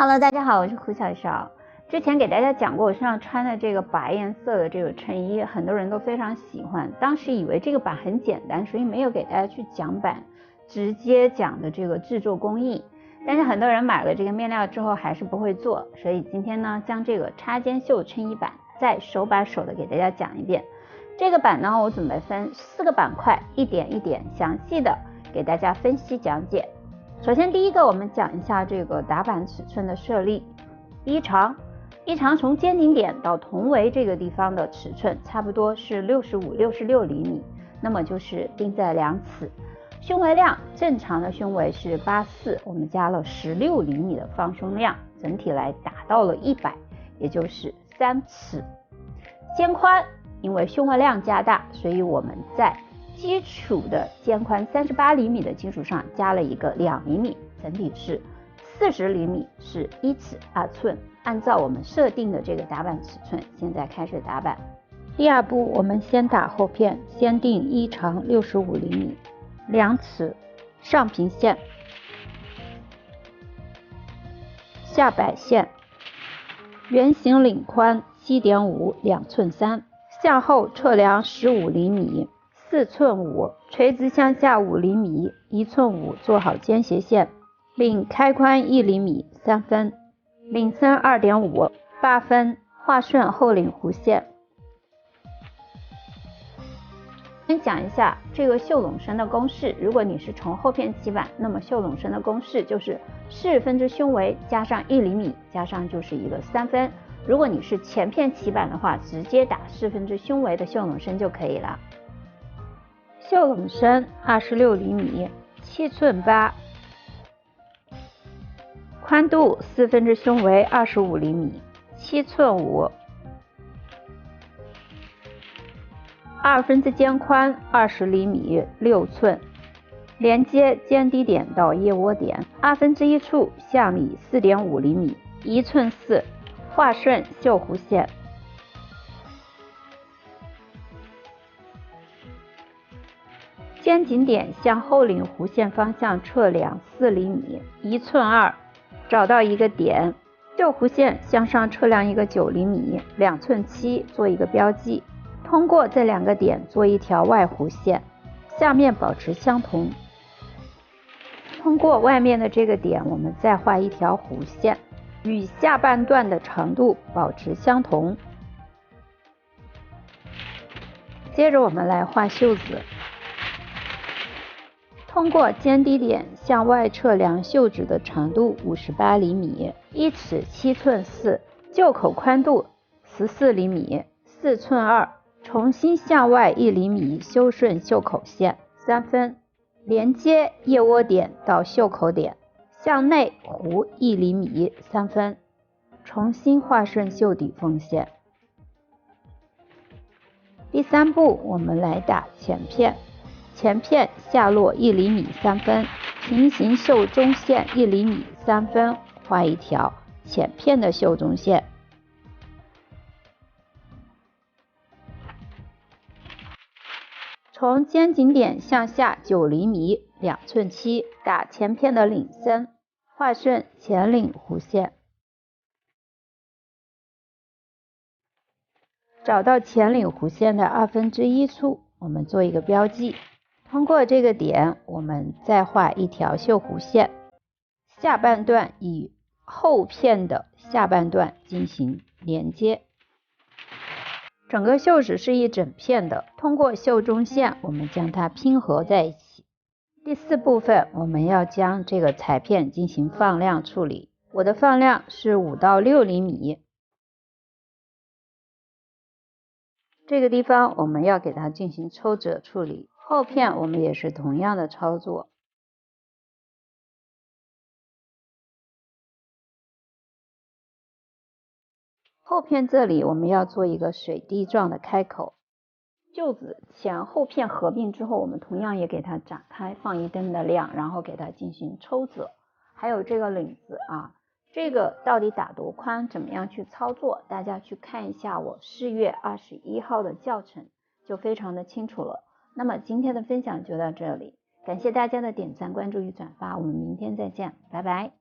Hello， 大家好，我是胡小勺。之前给大家讲过我身上穿的这个白颜色的这个衬衣，很多人都非常喜欢。当时以为这个版很简单，所以没有给大家去讲版，直接讲的这个制作工艺。但是很多人买了这个面料之后还是不会做，所以今天呢，将这个插肩袖衬衣版再手把手的给大家讲一遍。这个版呢，我准备分4个板块，一点一点详细的给大家分析讲解。首先第一个，我们讲一下这个打板尺寸的设立。衣长从肩颈点到臀围这个地方的尺寸差不多是65、66厘米，那么就是定在2尺。胸围量正常的胸围是84，我们加了16厘米的放胸量，整体来达到了100，也就是3尺。肩宽，因为胸围量加大，所以我们在基础的肩宽38厘米的基础上加了一个2厘米，整体是40厘米，是1尺2寸。按照我们设定的这个打板尺寸，现在开始打板。第2步，我们先打后片，先定衣长65厘米，2尺上平线，下摆线，圆形领宽 7.5 2寸3，向后测量15厘米4寸5，垂直向下5厘米1寸5，做好肩斜线，领开宽1厘米3分，领深 2.5 8分，画顺后领弧线。先讲一下这个袖拢身的公式，如果你是从后片起板，那么袖拢身的公式就是4分之胸围加上1厘米，加上就是一个3分。如果你是前片起板的话，直接打4分之胸围的袖拢身就可以了。袖拢身26厘米7寸8，宽度4分之胸围25厘米7寸5，2分之肩宽20厘米6寸，连接肩低点到腋窝点，2分之1处向里4.5厘米1寸4，画顺袖弧线。肩颈点向后领弧线方向测量4厘米1寸2，找到一个点，袖弧线向上测量一个9厘米2寸7，做一个标记。通过这2个点做一条外弧线，下面保持相同。通过外面的这个点，我们再画一条弧线，与下半段的长度保持相同。接着我们来画袖子。通过肩低点向外测量袖子的长度58厘米1尺7寸4，袖口宽度14厘米4寸2，重新向外1厘米修顺袖口线3分，连接腋窝点到袖口点，向内弧1厘米3分，重新画顺袖底缝线。第3步，我们来打前片。前片下落1厘米3分，平行袖中线1厘米3分，画一条前片的袖中线。从肩颈点向下9厘米2寸7，打前片的领深，画顺前领弧线。找到前领弧线的2分之1处，我们做一个标记。通过这个点，我们再画一条袖弧线，下半段与后片的下半段进行连接。整个袖子是一整片的，通过袖中线，我们将它拼合在一起。第4部分，我们要将这个裁片进行放量处理。我的放量是5到6厘米。这个地方我们要给它进行抽褶处理。后片我们也是同样的操作。后片这里我们要做一个水滴状的开口。袖子前后片合并之后，我们同样也给它展开，放1灯的量，然后给它进行抽褶。还有这个领子啊，这个到底打多宽，怎么样去操作，大家去看一下我4月21号的教程，就非常的清楚了。那么今天的分享就到这里，感谢大家的点赞、关注与转发，我们明天再见，拜拜。